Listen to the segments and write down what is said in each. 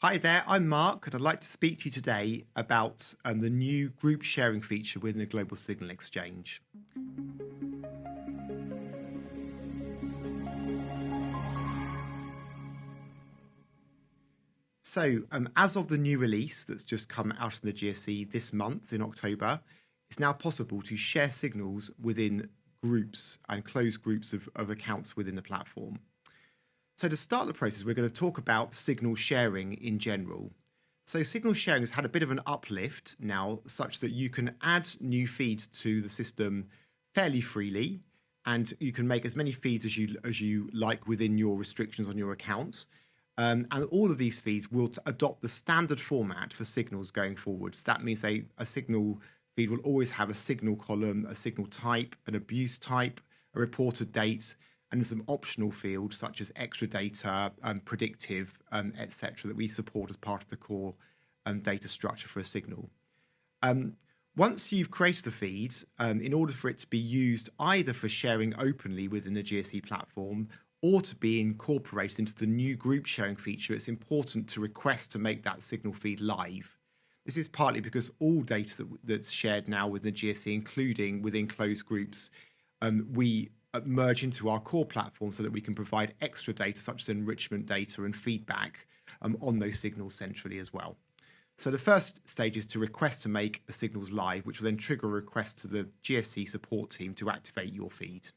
Hi there, I'm Mark, and I'd like to speak to you today about the new group sharing feature within the Global Signal Exchange. So, as of the new release that's just come out in the GSE this month in October, it's now possible to share signals within groups and closed groups of accounts within the platform. So to start the process, we're going to talk about signal sharing in general. So signal sharing has had a bit of an uplift now, such that you can add new feeds to the system fairly freely, and you can make as many feeds as you like within your restrictions on your account. And all of these feeds will adopt the standard format for signals going forward. So that means a signal feed will always have a signal column, a signal type, an abuse type, a reported date, and some optional fields such as extra data, predictive, etc., that we support as part of the core data structure for a signal. Once you've created the feed, in order for it to be used either for sharing openly within the GSE platform or to be incorporated into the new group sharing feature, it's important to request to make that signal feed live. This is partly because all data that's shared now within the GSE, including within closed groups, we merge into our core platform so that we can provide extra data such as enrichment data and feedback on those signals centrally as well. So the first stage is to request to make the signals live, which will then trigger a request to the GSE support team to activate your feed.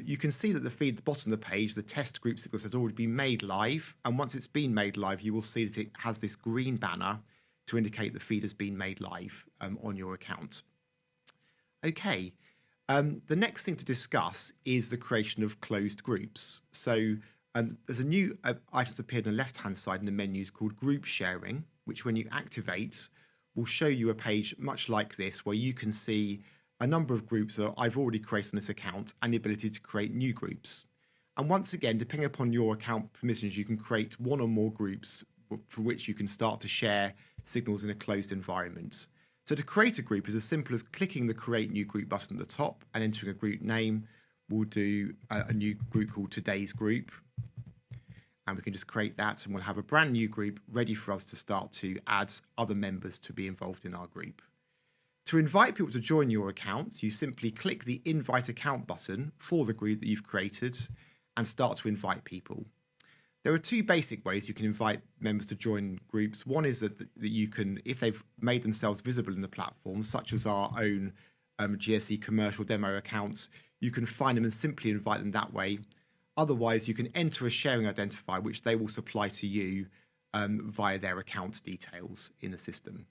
You can see that the feed at the bottom of the page, the test group signals, has already been made live. And once it's been made live, you will see that it has this green banner to indicate the feed has been made live on your account. Okay. The next thing to discuss is the creation of closed groups. So there's a new item that's appeared on the left-hand side in the menus called group sharing, which when you activate will show you a page much like this where you can see a number of groups that I've already created on this account and the ability to create new groups. And once again, depending upon your account permissions, you can create one or more groups for which you can start to share signals in a closed environment. So to create a group is as simple as clicking the Create New Group button at the top and entering a group name. We'll do a new group called Today's Group. And we can just create that and we'll have a brand new group ready for us to start to add other members to be involved in our group. To invite people to join your account, you simply click the Invite Account button for the group that you've created and start to invite people. There are two basic ways you can invite members to join groups. One is that you can, if they've made themselves visible in the platform, such as our own GSE commercial demo accounts, you can find them and simply invite them that way. Otherwise, you can enter a sharing identifier, which they will supply to you via their account details in the system.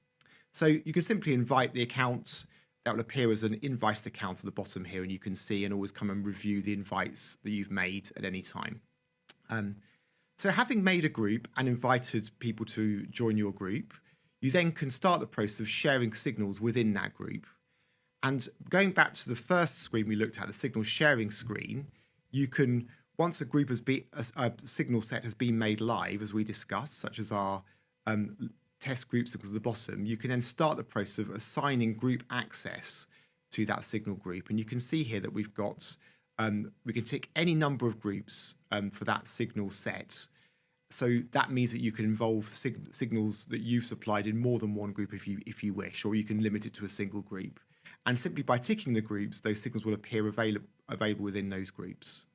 So you can simply invite the account. That will appear as an invited account at the bottom here, and you can see and always come and review the invites that you've made at any time. So having made a group and invited people to join your group, you then can start the process of sharing signals within that group. And going back to the first screen we looked at, the signal sharing screen, you can, once a group has been, a signal set has been made live, as we discussed, such as our test group signals at the bottom, you can then start the process of assigning group access to that signal group. And you can see here that we've got we can tick any number of groups for that signal set. So that means that you can involve signals that you've supplied in more than one group if you wish, or you can limit it to a single group. And simply by ticking the groups, those signals will appear available within those groups.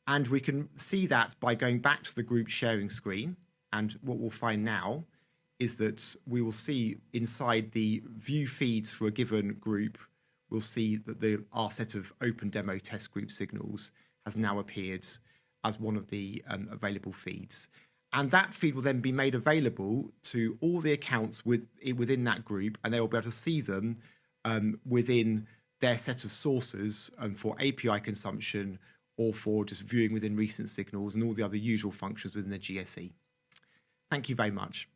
And we can see that by going back to the group sharing screen. And what we'll find now is that we will see inside the view feeds for a given group, we'll see that our set of open demo test group signals has now appeared as one of the available feeds. And that feed will then be made available to all the accounts within that group, and they will be able to see them within their set of sources for API consumption or for just viewing within recent signals and all the other usual functions within the GSE. Thank you very much.